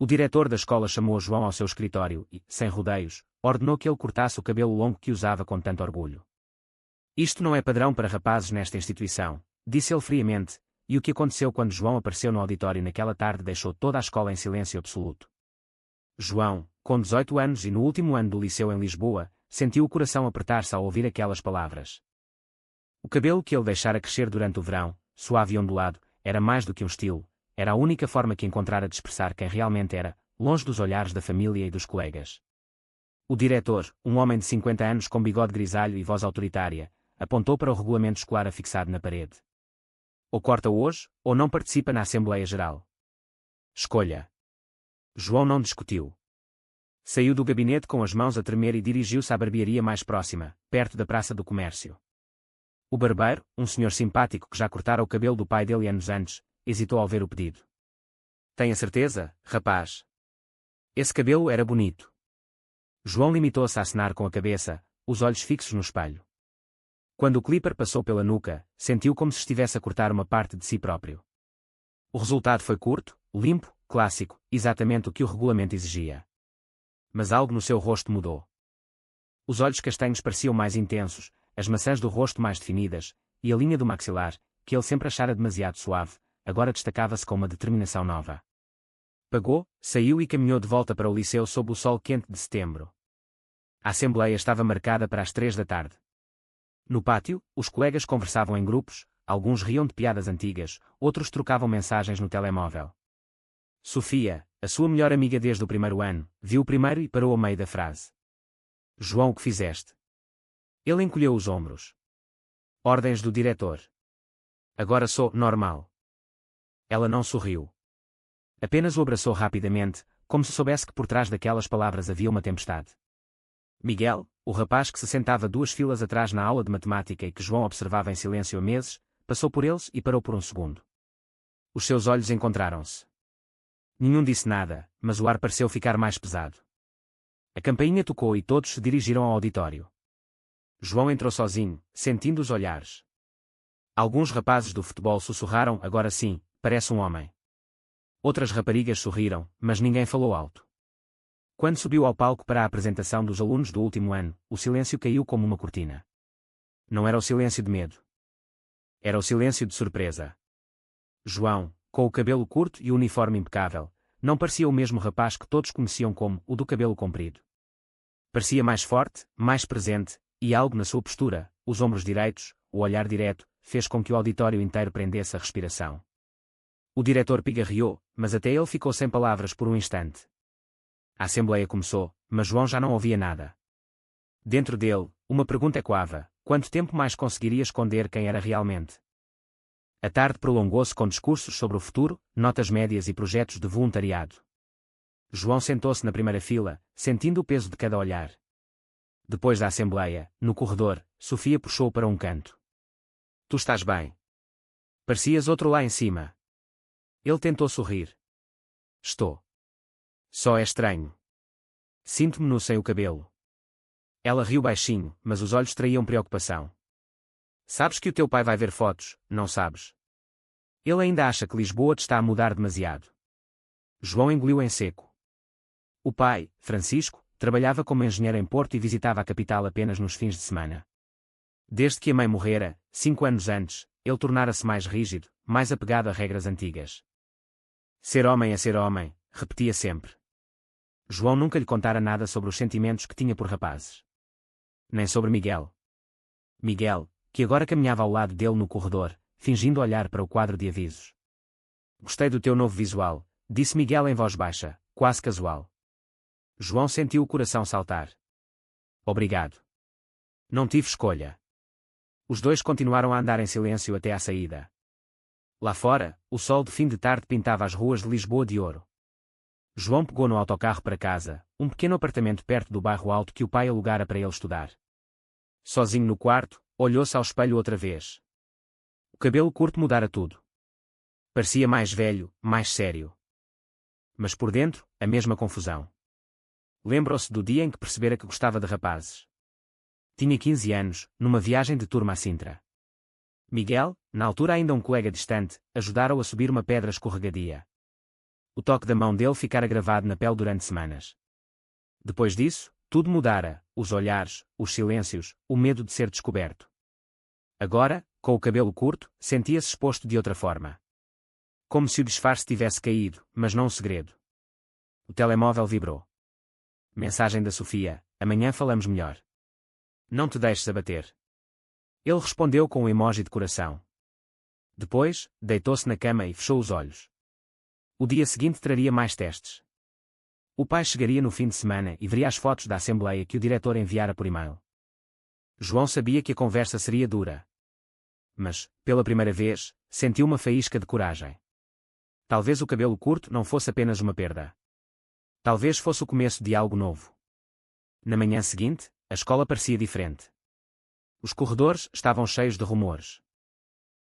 O diretor da escola chamou João ao seu escritório e, sem rodeios, ordenou que ele cortasse o cabelo longo que usava com tanto orgulho. Isto não é padrão para rapazes nesta instituição, disse ele friamente, e o que aconteceu quando João apareceu no auditório naquela tarde deixou toda a escola em silêncio absoluto. João, com 18 anos e no último ano do liceu em Lisboa, sentiu o coração apertar-se ao ouvir aquelas palavras. O cabelo que ele deixara crescer durante o verão, suave e ondulado, era mais do que um estilo, era a única forma que encontrara de expressar quem realmente era, longe dos olhares da família e dos colegas. O diretor, um homem de 50 anos com bigode grisalho e voz autoritária, apontou para o regulamento escolar afixado na parede. Ou corta hoje, ou não participa na Assembleia Geral. Escolha. João não discutiu. Saiu do gabinete com as mãos a tremer e dirigiu-se à barbearia mais próxima, perto da Praça do Comércio. O barbeiro, um senhor simpático que já cortara o cabelo do pai dele anos antes, hesitou ao ver o pedido. Tenha certeza, rapaz. Esse cabelo era bonito. João limitou-se a acenar com a cabeça, os olhos fixos no espelho. Quando o clipper passou pela nuca, sentiu como se estivesse a cortar uma parte de si próprio. O resultado foi curto, limpo, clássico, exatamente o que o regulamento exigia. Mas algo no seu rosto mudou. Os olhos castanhos pareciam mais intensos, as maçãs do rosto mais definidas, e a linha do maxilar, que ele sempre achara demasiado suave, agora destacava-se com uma determinação nova. Pagou, saiu e caminhou de volta para o liceu sob o sol quente de setembro. A assembleia estava marcada para as 3 da tarde. No pátio, os colegas conversavam em grupos, alguns riam de piadas antigas, outros trocavam mensagens no telemóvel. Sofia, a sua melhor amiga desde o primeiro ano, viu o primeiro e parou ao meio da frase. João, o que fizeste? Ele encolheu os ombros. Ordens do diretor. Agora sou normal. Ela não sorriu. Apenas o abraçou rapidamente, como se soubesse que por trás daquelas palavras havia uma tempestade. Miguel, o rapaz que se sentava 2 filas atrás na aula de matemática e que João observava em silêncio há meses, passou por eles e parou por um segundo. Os seus olhos encontraram-se. Nenhum disse nada, mas o ar pareceu ficar mais pesado. A campainha tocou e todos se dirigiram ao auditório. João entrou sozinho, sentindo os olhares. Alguns rapazes do futebol sussurraram, agora sim, parece um homem. Outras raparigas sorriram, mas ninguém falou alto. Quando subiu ao palco para a apresentação dos alunos do último ano, o silêncio caiu como uma cortina. Não era o silêncio de medo. Era o silêncio de surpresa. João, com o cabelo curto e o uniforme impecável, não parecia o mesmo rapaz que todos conheciam como o do cabelo comprido. Parecia mais forte, mais presente, e algo na sua postura, os ombros direitos, o olhar direto, fez com que o auditório inteiro prendesse a respiração. O diretor pigarreou, mas até ele ficou sem palavras por um instante. A assembleia começou, mas João já não ouvia nada. Dentro dele, uma pergunta ecoava: quanto tempo mais conseguiria esconder quem era realmente? A tarde prolongou-se com discursos sobre o futuro, notas médias e projetos de voluntariado. João sentou-se na primeira fila, sentindo o peso de cada olhar. Depois da assembleia, no corredor, Sofia puxou-o para um canto. Tu estás bem? Parecias outro lá em cima. Ele tentou sorrir. Estou. Só é estranho. Sinto-me nu sem o cabelo. Ela riu baixinho, mas os olhos traíam preocupação. Sabes que o teu pai vai ver fotos, não sabes? Ele ainda acha que Lisboa te está a mudar demasiado. João engoliu em seco. O pai, Francisco, trabalhava como engenheiro em Porto e visitava a capital apenas nos fins de semana. Desde que a mãe morrera, 5 anos antes, ele tornara-se mais rígido, mais apegado a regras antigas. Ser homem é ser homem, repetia sempre. João nunca lhe contara nada sobre os sentimentos que tinha por rapazes. Nem sobre Miguel. Miguel, que agora caminhava ao lado dele no corredor, fingindo olhar para o quadro de avisos. Gostei do teu novo visual, disse Miguel em voz baixa, quase casual. João sentiu o coração saltar. Obrigado. Não tive escolha. Os dois continuaram a andar em silêncio até à saída. Lá fora, o sol de fim de tarde pintava as ruas de Lisboa de ouro. João pegou no autocarro para casa, um pequeno apartamento perto do bairro alto que o pai alugara para ele estudar. Sozinho no quarto, olhou-se ao espelho outra vez. O cabelo curto mudara tudo. Parecia mais velho, mais sério. Mas por dentro, a mesma confusão. Lembrou-se do dia em que percebera que gostava de rapazes. Tinha 15 anos, numa viagem de turma a Sintra. Miguel, na altura ainda um colega distante, ajudara-o a subir uma pedra escorregadia. o toque da mão dele ficara gravado na pele durante semanas. Depois disso, tudo mudara, os olhares, os silêncios, o medo de ser descoberto. Agora, com o cabelo curto, sentia-se exposto de outra forma. Como se o disfarce tivesse caído, mas não o segredo. O telemóvel vibrou. Mensagem da Sofia: amanhã falamos melhor. Não te deixes abater. Ele respondeu com um emoji de coração. Depois, deitou-se na cama e fechou os olhos. O dia seguinte traria mais testes. O pai chegaria no fim de semana e veria as fotos da assembleia que o diretor enviara por e-mail. João sabia que a conversa seria dura. Mas, pela primeira vez, sentiu uma faísca de coragem. Talvez o cabelo curto não fosse apenas uma perda. Talvez fosse o começo de algo novo. Na manhã seguinte, a escola parecia diferente. Os corredores estavam cheios de rumores.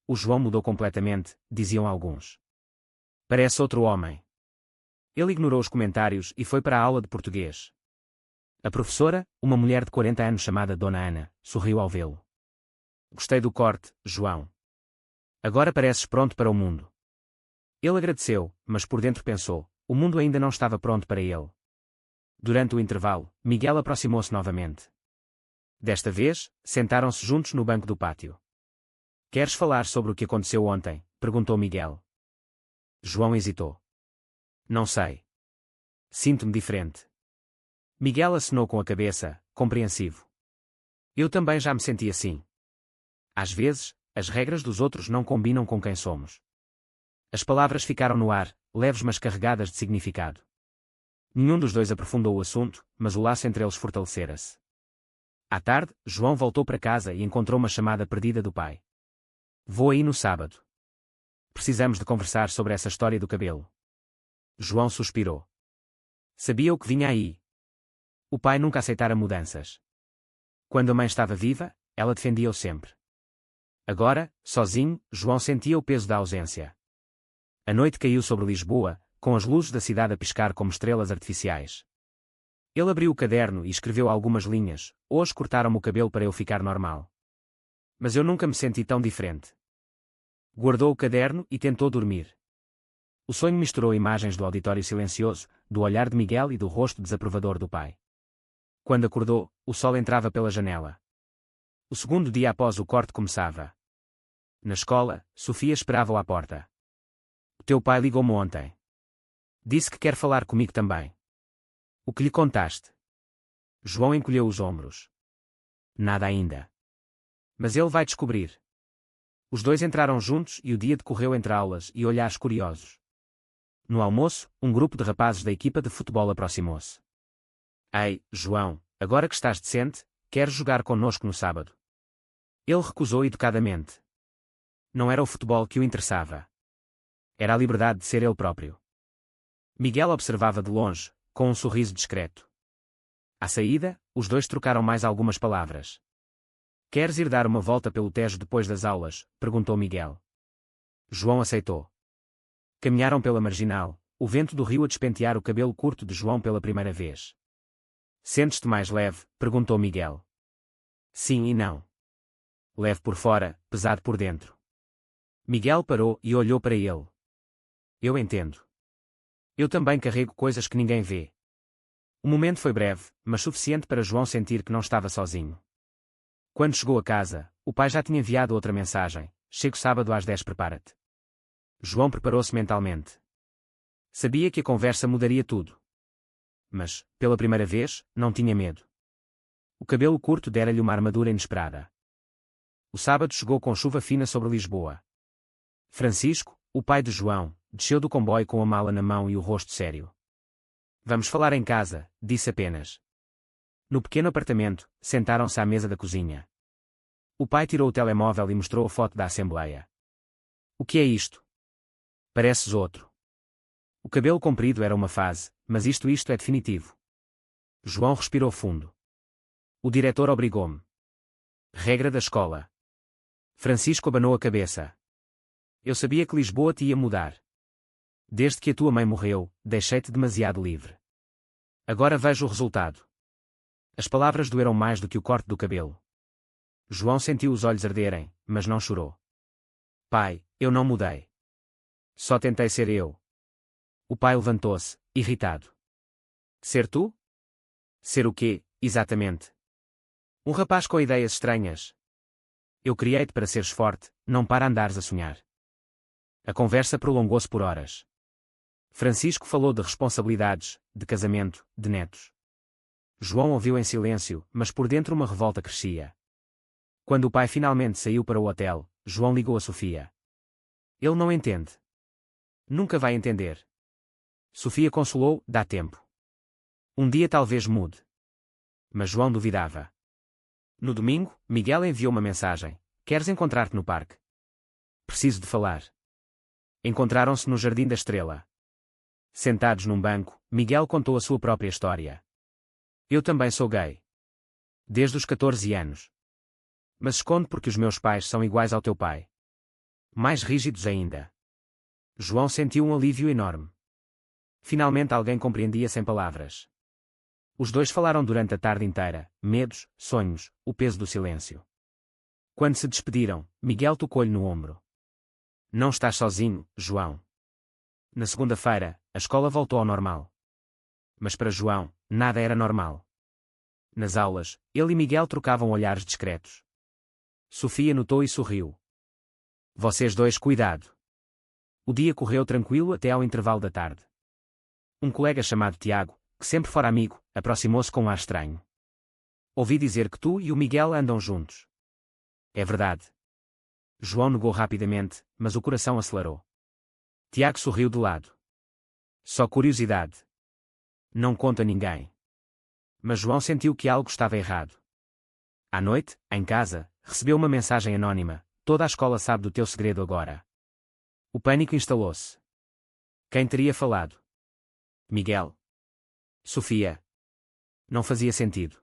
O João mudou completamente, diziam alguns. Parece outro homem. Ele ignorou os comentários e foi para a aula de português. A professora, uma mulher de 40 anos chamada Dona Ana, sorriu ao vê-lo. Gostei do corte, João. Agora pareces pronto para o mundo. Ele agradeceu, mas por dentro pensou, o mundo ainda não estava pronto para ele. Durante o intervalo, Miguel aproximou-se novamente. Desta vez, sentaram-se juntos no banco do pátio. Queres falar sobre o que aconteceu ontem? Perguntou Miguel. João hesitou. Não sei. Sinto-me diferente. Miguel acenou com a cabeça, compreensivo. Eu também já me senti assim. Às vezes, as regras dos outros não combinam com quem somos. As palavras ficaram no ar, leves mas carregadas de significado. Nenhum dos dois aprofundou o assunto, mas o laço entre eles fortalecera-se. À tarde, João voltou para casa e encontrou uma chamada perdida do pai. Vou aí no sábado. Precisamos de conversar sobre essa história do cabelo. João suspirou. Sabia o que vinha aí. O pai nunca aceitara mudanças. Quando a mãe estava viva, ela defendia-o sempre. Agora, sozinho, João sentia o peso da ausência. A noite caiu sobre Lisboa, com as luzes da cidade a piscar como estrelas artificiais. Ele abriu o caderno e escreveu algumas linhas. Hoje cortaram-me o cabelo para eu ficar normal. Mas eu nunca me senti tão diferente. Guardou o caderno e tentou dormir. O sonho misturou imagens do auditório silencioso, do olhar de Miguel e do rosto desaprovador do pai. Quando acordou, o sol entrava pela janela. O segundo dia após o corte começava. Na escola, Sofia esperava-o à porta. O teu pai ligou-me ontem. Disse que quer falar comigo também. O que lhe contaste? João encolheu os ombros. Nada ainda. Mas ele vai descobrir. Os dois entraram juntos e o dia decorreu entre aulas e olhares curiosos. No almoço, um grupo de rapazes da equipa de futebol aproximou-se. Ei, João, agora que estás decente, queres jogar connosco no sábado? Ele recusou educadamente. Não era o futebol que o interessava. Era a liberdade de ser ele próprio. Miguel observava de longe, com um sorriso discreto. À saída, os dois trocaram mais algumas palavras. Queres ir dar uma volta pelo Tejo depois das aulas? Perguntou Miguel. João aceitou. Caminharam pela marginal, o vento do rio a despentear o cabelo curto de João pela primeira vez. Sentes-te mais leve? Perguntou Miguel. Sim e não. Leve por fora, pesado por dentro. Miguel parou e olhou para ele. Eu entendo. Eu também carrego coisas que ninguém vê. O momento foi breve, mas suficiente para João sentir que não estava sozinho. Quando chegou a casa, o pai já tinha enviado outra mensagem. Chego sábado às 10, prepara-te. João preparou-se mentalmente. Sabia que a conversa mudaria tudo. Mas, pela primeira vez, não tinha medo. O cabelo curto dera-lhe uma armadura inesperada. O sábado chegou com chuva fina sobre Lisboa. Francisco, o pai de João, desceu do comboio com a mala na mão e o rosto sério. Vamos falar em casa, disse apenas. No pequeno apartamento, sentaram-se à mesa da cozinha. O pai tirou o telemóvel e mostrou a foto da assembleia. O que é isto? Pareces outro. O cabelo comprido era uma fase, mas isto é definitivo. João respirou fundo. O diretor obrigou-me. Regra da escola. Francisco abanou a cabeça. Eu sabia que Lisboa te ia mudar. Desde que a tua mãe morreu, deixei-te demasiado livre. Agora vejo o resultado. As palavras doeram mais do que o corte do cabelo. João sentiu os olhos arderem, mas não chorou. Pai, eu não mudei. Só tentei ser eu. O pai levantou-se, irritado. Ser tu? Ser o quê, exatamente? Um rapaz com ideias estranhas. Eu criei-te para seres forte, não para andares a sonhar. A conversa prolongou-se por horas. Francisco falou de responsabilidades, de casamento, de netos. João ouviu em silêncio, mas por dentro uma revolta crescia. Quando o pai finalmente saiu para o hotel, João ligou a Sofia. Ele não entende. Nunca vai entender. Sofia consolou, dá tempo. Um dia talvez mude. Mas João duvidava. No domingo, Miguel enviou uma mensagem. Queres encontrar-te no parque? Preciso de falar. Encontraram-se no Jardim da Estrela. Sentados num banco, Miguel contou a sua própria história. Eu também sou gay. Desde os 14 anos. Mas escondo porque os meus pais são iguais ao teu pai. Mais rígidos ainda. João sentiu um alívio enorme. Finalmente alguém compreendia sem palavras. Os dois falaram durante a tarde inteira, medos, sonhos, o peso do silêncio. Quando se despediram, Miguel tocou-lhe no ombro. Não estás sozinho, João. Na segunda-feira, a escola voltou ao normal. Mas para João, nada era normal. Nas aulas, ele e Miguel trocavam olhares discretos. Sofia notou e sorriu. Vocês dois, cuidado. O dia correu tranquilo até ao intervalo da tarde. Um colega chamado Tiago, que sempre fora amigo, aproximou-se com um ar estranho. Ouvi dizer que tu e o Miguel andam juntos. É verdade. João negou rapidamente, mas o coração acelerou. Tiago sorriu de lado. Só curiosidade. Não conta a ninguém. Mas João sentiu que algo estava errado. À noite, em casa, recebeu uma mensagem anônima. Toda a escola sabe do teu segredo agora. O pânico instalou-se. Quem teria falado? Miguel. Sofia. Não fazia sentido.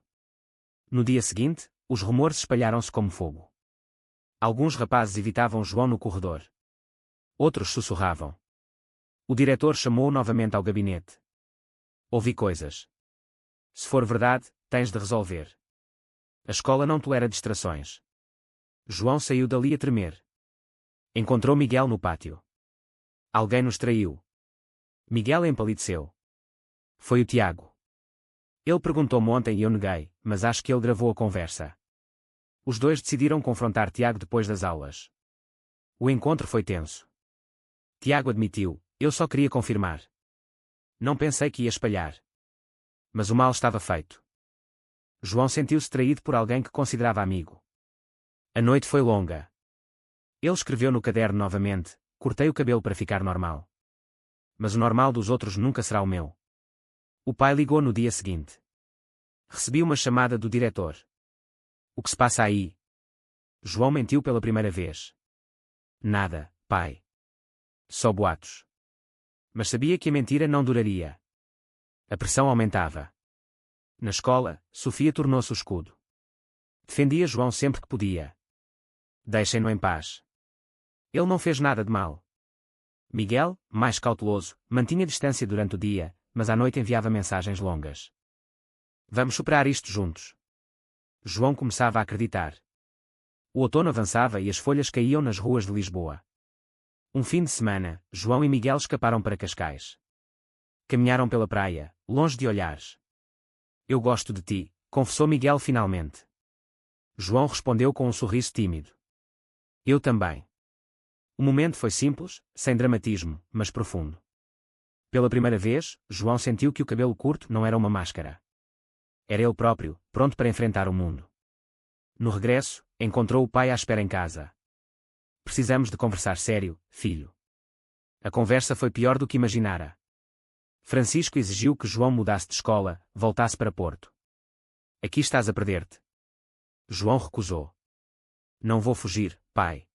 No dia seguinte, os rumores espalharam-se como fogo. Alguns rapazes evitavam João no corredor. Outros sussurravam. O diretor chamou-o novamente ao gabinete. Ouvi coisas. Se for verdade, tens de resolver. A escola não tolera distrações. João saiu dali a tremer. Encontrou Miguel no pátio. Alguém nos traiu. Miguel empalideceu. Foi o Tiago. Ele perguntou-me ontem e eu neguei, mas acho que ele gravou a conversa. Os dois decidiram confrontar Tiago depois das aulas. O encontro foi tenso. Tiago admitiu, eu só queria confirmar. Não pensei que ia espalhar. Mas o mal estava feito. João sentiu-se traído por alguém que considerava amigo. A noite foi longa. Ele escreveu no caderno novamente, cortei o cabelo para ficar normal. Mas o normal dos outros nunca será o meu. O pai ligou no dia seguinte. Recebi uma chamada do diretor. O que se passa aí? João mentiu pela primeira vez. Nada, pai. Só boatos. Mas sabia que a mentira não duraria. A pressão aumentava. Na escola, Sofia tornou-se o escudo. Defendia João sempre que podia. Deixem-no em paz. Ele não fez nada de mal. Miguel, mais cauteloso, mantinha distância durante o dia, mas à noite enviava mensagens longas. Vamos superar isto juntos. João começava a acreditar. O outono avançava e as folhas caíam nas ruas de Lisboa. Um fim de semana, João e Miguel escaparam para Cascais. Caminharam pela praia, longe de olhares. Eu gosto de ti, confessou Miguel finalmente. João respondeu com um sorriso tímido. Eu também. O momento foi simples, sem dramatismo, mas profundo. Pela primeira vez, João sentiu que o cabelo curto não era uma máscara. Era ele próprio, pronto para enfrentar o mundo. No regresso, encontrou o pai à espera em casa. Precisamos de conversar sério, filho. A conversa foi pior do que imaginara. Francisco exigiu que João mudasse de escola, voltasse para Porto. Aqui estás a perder-te. João recusou. Não vou fugir, pai.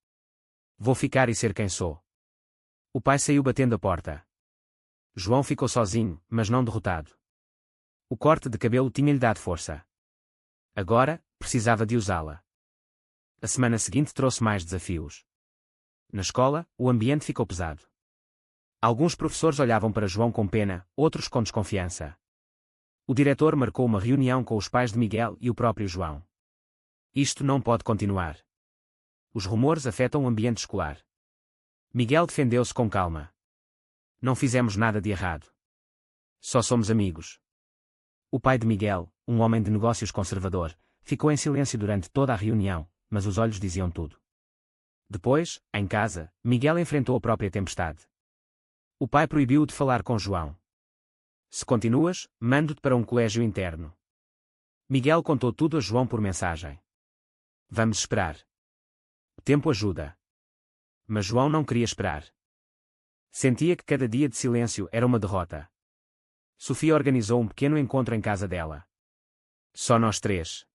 Vou ficar e ser quem sou. O pai saiu batendo a porta. João ficou sozinho, mas não derrotado. O corte de cabelo tinha-lhe dado força. Agora, precisava de usá-la. A semana seguinte trouxe mais desafios. Na escola, o ambiente ficou pesado. Alguns professores olhavam para João com pena, outros com desconfiança. O diretor marcou uma reunião com os pais de Miguel e o próprio João. Isto não pode continuar. Os rumores afetam o ambiente escolar. Miguel defendeu-se com calma. Não fizemos nada de errado. Só somos amigos. O pai de Miguel, um homem de negócios conservador, ficou em silêncio durante toda a reunião, mas os olhos diziam tudo. Depois, em casa, Miguel enfrentou a própria tempestade. O pai proibiu-o de falar com João. Se continuas, mando-te para um colégio interno. Miguel contou tudo a João por mensagem. Vamos esperar. O tempo ajuda. Mas João não queria esperar. Sentia que cada dia de silêncio era uma derrota. Sofia organizou um pequeno encontro em casa dela. Só nós três.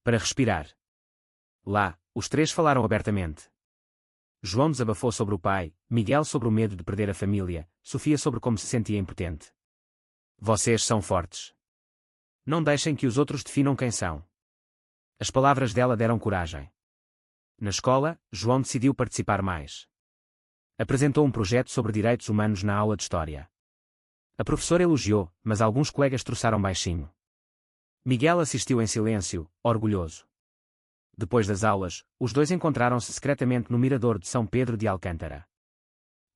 Para respirar. Lá, os três falaram abertamente. João desabafou sobre o pai, Miguel sobre o medo de perder a família, Sofia sobre como se sentia impotente. Vocês são fortes. Não deixem que os outros definam quem são. As palavras dela deram coragem. Na escola, João decidiu participar mais. Apresentou um projeto sobre direitos humanos na aula de história. A professora elogiou, mas alguns colegas troçaram baixinho. Miguel assistiu em silêncio, orgulhoso. Depois das aulas, os dois encontraram-se secretamente no mirador de São Pedro de Alcântara.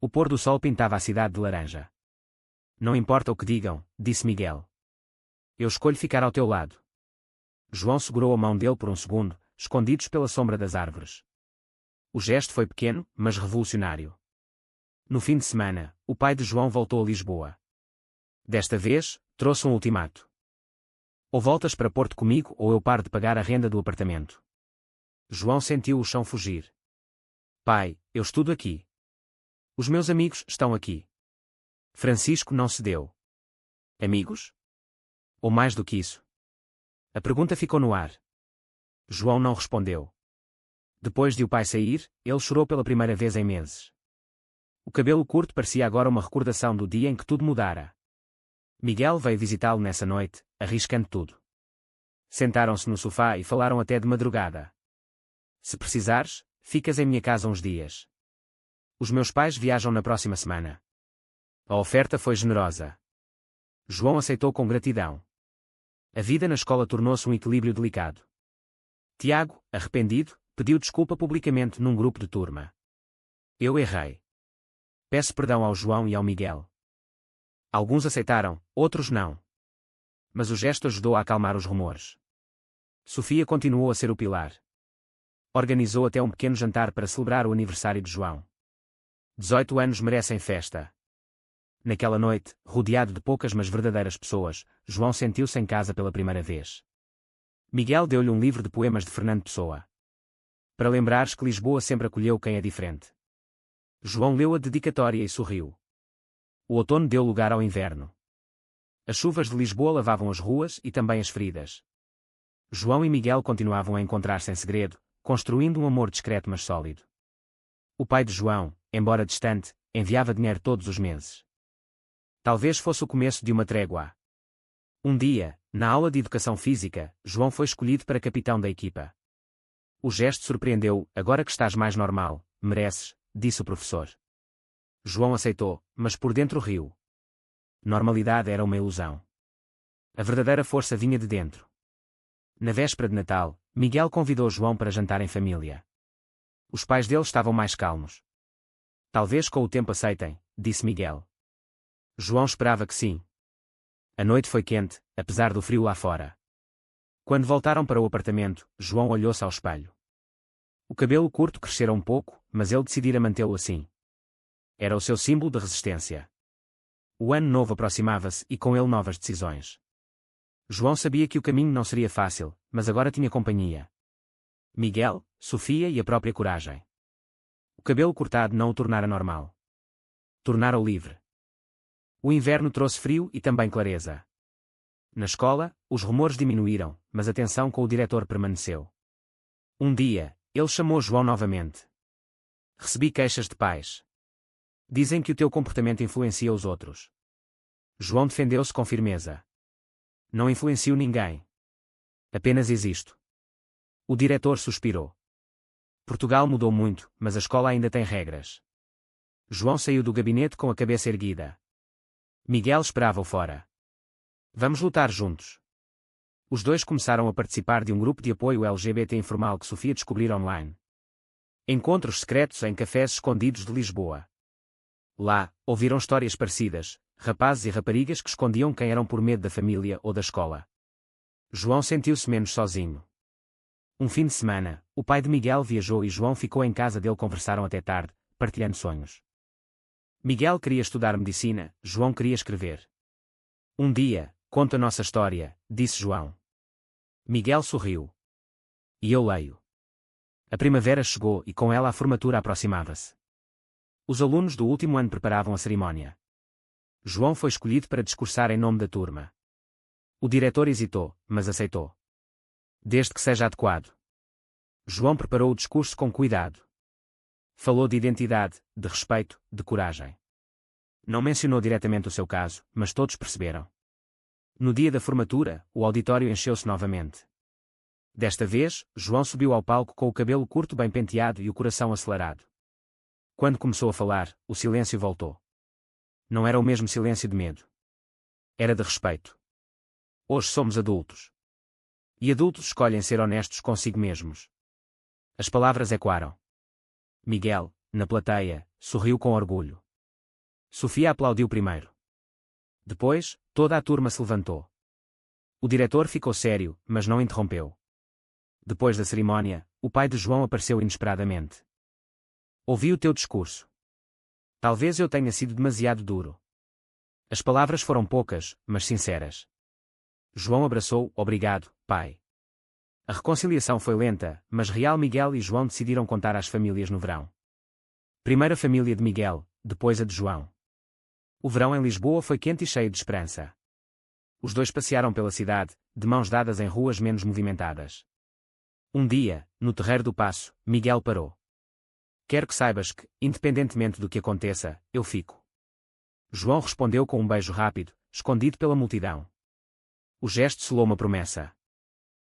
O pôr do sol pintava a cidade de laranja. Não importa o que digam, disse Miguel. Eu escolho ficar ao teu lado. João segurou a mão dele por um segundo, escondidos pela sombra das árvores. O gesto foi pequeno, mas revolucionário. No fim de semana, o pai de João voltou a Lisboa. Desta vez, trouxe um ultimato. Ou voltas para Porto comigo ou eu paro de pagar a renda do apartamento. João sentiu o chão fugir. Pai, eu estudo aqui. Os meus amigos estão aqui. Francisco não cedeu. Amigos? Ou mais do que isso? A pergunta ficou no ar. João não respondeu. Depois de o pai sair, ele chorou pela primeira vez em meses. O cabelo curto parecia agora uma recordação do dia em que tudo mudara. Miguel veio visitá-lo nessa noite, arriscando tudo. Sentaram-se no sofá e falaram até de madrugada. Se precisares, ficas em minha casa uns dias. Os meus pais viajam na próxima semana. A oferta foi generosa. João aceitou com gratidão. A vida na escola tornou-se um equilíbrio delicado. Tiago, arrependido, pediu desculpa publicamente num grupo de turma. Eu errei. Peço perdão ao João e ao Miguel. Alguns aceitaram, outros não. Mas o gesto ajudou a acalmar os rumores. Sofia continuou a ser o pilar. Organizou até um pequeno jantar para celebrar o aniversário de João. 18 anos merecem festa. Naquela noite, rodeado de poucas mas verdadeiras pessoas, João sentiu-se em casa pela primeira vez. Miguel deu-lhe um livro de poemas de Fernando Pessoa. Para lembrares que Lisboa sempre acolheu quem é diferente. João leu a dedicatória e sorriu. O outono deu lugar ao inverno. As chuvas de Lisboa lavavam as ruas e também as feridas. João e Miguel continuavam a encontrar-se em segredo, construindo um amor discreto mas sólido. O pai de João, embora distante, enviava dinheiro todos os meses. Talvez fosse o começo de uma trégua. Um dia, na aula de educação física, João foi escolhido para capitão da equipa. O gesto surpreendeu-o. Agora que estás mais normal, mereces, disse o professor. João aceitou, mas por dentro riu. Normalidade era uma ilusão. A verdadeira força vinha de dentro. Na véspera de Natal, Miguel convidou João para jantar em família. Os pais dele estavam mais calmos. Talvez com o tempo aceitem, disse Miguel. João esperava que sim. A noite foi quente, apesar do frio lá fora. Quando voltaram para o apartamento, João olhou-se ao espelho. O cabelo curto crescera um pouco, mas ele decidira mantê-lo assim. Era o seu símbolo de resistência. O ano novo aproximava-se e com ele novas decisões. João sabia que o caminho não seria fácil, mas agora tinha companhia. Miguel, Sofia e a própria coragem. O cabelo cortado não o tornara normal. Tornara-o livre. O inverno trouxe frio e também clareza. Na escola, os rumores diminuíram, mas a tensão com o diretor permaneceu. Um dia, ele chamou João novamente. Recebi queixas de pais. Dizem que o teu comportamento influencia os outros. João defendeu-se com firmeza. Não influencio ninguém. Apenas existo. O diretor suspirou. Portugal mudou muito, mas a escola ainda tem regras. João saiu do gabinete com a cabeça erguida. Miguel esperava-o fora. Vamos lutar juntos. Os dois começaram a participar de um grupo de apoio LGBT informal que Sofia descobrira online. Encontros secretos em cafés escondidos de Lisboa. Lá, ouviram histórias parecidas, rapazes e raparigas que escondiam quem eram por medo da família ou da escola. João sentiu-se menos sozinho. Um fim de semana, o pai de Miguel viajou e João ficou em casa dele. Conversaram até tarde, partilhando sonhos. Miguel queria estudar medicina, João queria escrever. Um dia, conta a nossa história, disse João. Miguel sorriu. E eu leio. A primavera chegou e com ela a formatura aproximava-se. Os alunos do último ano preparavam a cerimónia. João foi escolhido para discursar em nome da turma. O diretor hesitou, mas aceitou. Desde que seja adequado. João preparou o discurso com cuidado. Falou de identidade, de respeito, de coragem. Não mencionou diretamente o seu caso, mas todos perceberam. No dia da formatura, o auditório encheu-se novamente. Desta vez, João subiu ao palco com o cabelo curto bem penteado e o coração acelerado. Quando começou a falar, o silêncio voltou. Não era o mesmo silêncio de medo. Era de respeito. Hoje somos adultos. E adultos escolhem ser honestos consigo mesmos. As palavras ecoaram. Miguel, na plateia, sorriu com orgulho. Sofia aplaudiu primeiro. Depois, toda a turma se levantou. O diretor ficou sério, mas não interrompeu. Depois da cerimónia, o pai de João apareceu inesperadamente. Ouvi o teu discurso. Talvez eu tenha sido demasiado duro. As palavras foram poucas, mas sinceras. João abraçou, obrigado, pai. A reconciliação foi lenta, mas real. Miguel e João decidiram contar às famílias no verão. Primeiro a família de Miguel, depois a de João. O verão em Lisboa foi quente e cheio de esperança. Os dois passearam pela cidade, de mãos dadas em ruas menos movimentadas. Um dia, no Terreiro do Paço, Miguel parou. Quero que saibas que, independentemente do que aconteça, eu fico. João respondeu com um beijo rápido, escondido pela multidão. O gesto selou uma promessa.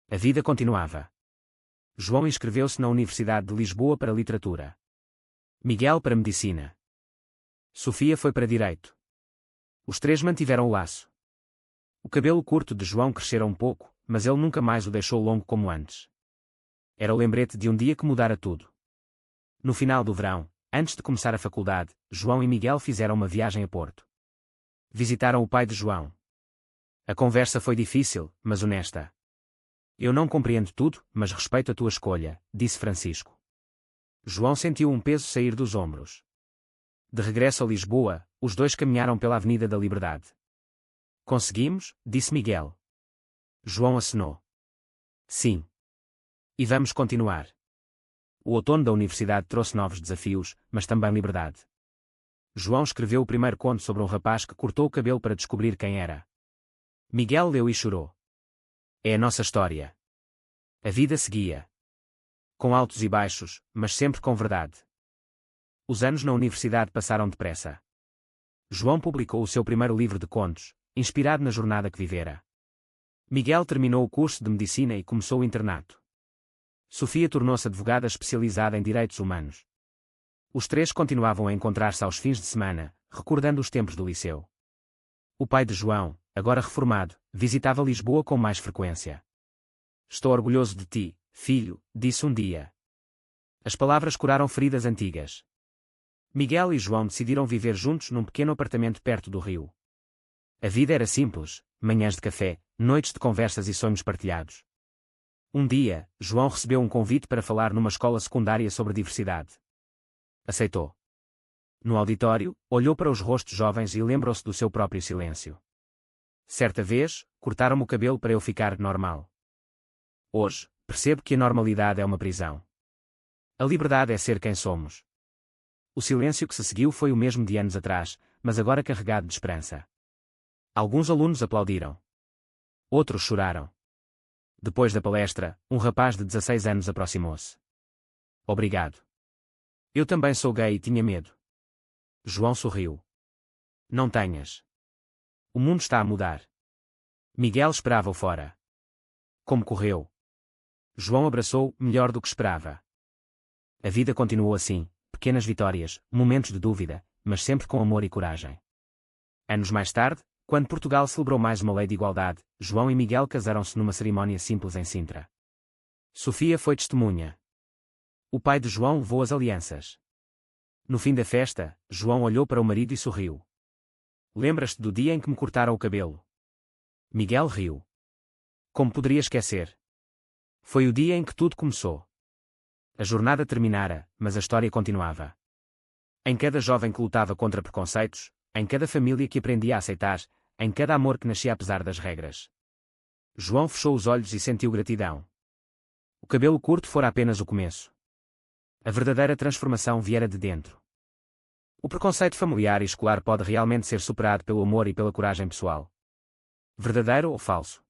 A vida continuava. João inscreveu-se na Universidade de Lisboa para Literatura. Miguel para Medicina. Sofia foi para Direito. Os três mantiveram o laço. O cabelo curto de João crescera um pouco, mas ele nunca mais o deixou longo como antes. Era o lembrete de um dia que mudara tudo. No final do verão, antes de começar a faculdade, João e Miguel fizeram uma viagem a Porto. Visitaram o pai de João. A conversa foi difícil, mas honesta. Eu não compreendo tudo, mas respeito a tua escolha, disse Francisco. João sentiu um peso sair dos ombros. De regresso a Lisboa, os dois caminharam pela Avenida da Liberdade. Conseguimos, disse Miguel. João acenou. Sim. E vamos continuar. O outono da universidade trouxe novos desafios, mas também liberdade. João escreveu o primeiro conto sobre um rapaz que cortou o cabelo para descobrir quem era. Miguel leu e chorou. É a nossa história. A vida seguia. Com altos e baixos, mas sempre com verdade. Os anos na universidade passaram depressa. João publicou o seu primeiro livro de contos, inspirado na jornada que vivera. Miguel terminou o curso de medicina e começou o internato. Sofia tornou-se advogada especializada em direitos humanos. Os três continuavam a encontrar-se aos fins de semana, recordando os tempos do liceu. O pai de João, agora reformado, visitava Lisboa com mais frequência. Estou orgulhoso de ti, filho, disse um dia. As palavras curaram feridas antigas. Miguel e João decidiram viver juntos num pequeno apartamento perto do rio. A vida era simples, manhãs de café, noites de conversas e sonhos partilhados. Um dia, João recebeu um convite para falar numa escola secundária sobre diversidade. Aceitou. No auditório, olhou para os rostos jovens e lembrou-se do seu próprio silêncio. Certa vez, cortaram-me o cabelo para eu ficar normal. Hoje, percebo que a normalidade é uma prisão. A liberdade é ser quem somos. O silêncio que se seguiu foi o mesmo de anos atrás, mas agora carregado de esperança. Alguns alunos aplaudiram. Outros choraram. Depois da palestra, um rapaz de 16 anos aproximou-se. Obrigado. Eu também sou gay e tinha medo. João sorriu. Não tenhas. O mundo está a mudar. Miguel esperava-o fora. Como correu? João abraçou, melhor do que esperava. A vida continuou assim, pequenas vitórias, momentos de dúvida, mas sempre com amor e coragem. Anos mais tarde, quando Portugal celebrou mais uma lei de igualdade, João e Miguel casaram-se numa cerimónia simples em Sintra. Sofia foi testemunha. O pai de João levou as alianças. No fim da festa, João olhou para o marido e sorriu. Lembras-te do dia em que me cortaram o cabelo? Miguel riu. Como poderia esquecer? Foi o dia em que tudo começou. A jornada terminara, mas a história continuava. Em cada jovem que lutava contra preconceitos, em cada família que aprendia a aceitar, em cada amor que nascia apesar das regras. João fechou os olhos e sentiu gratidão. O cabelo curto fora apenas o começo. A verdadeira transformação viera de dentro. O preconceito familiar e escolar pode realmente ser superado pelo amor e pela coragem pessoal. Verdadeiro ou falso?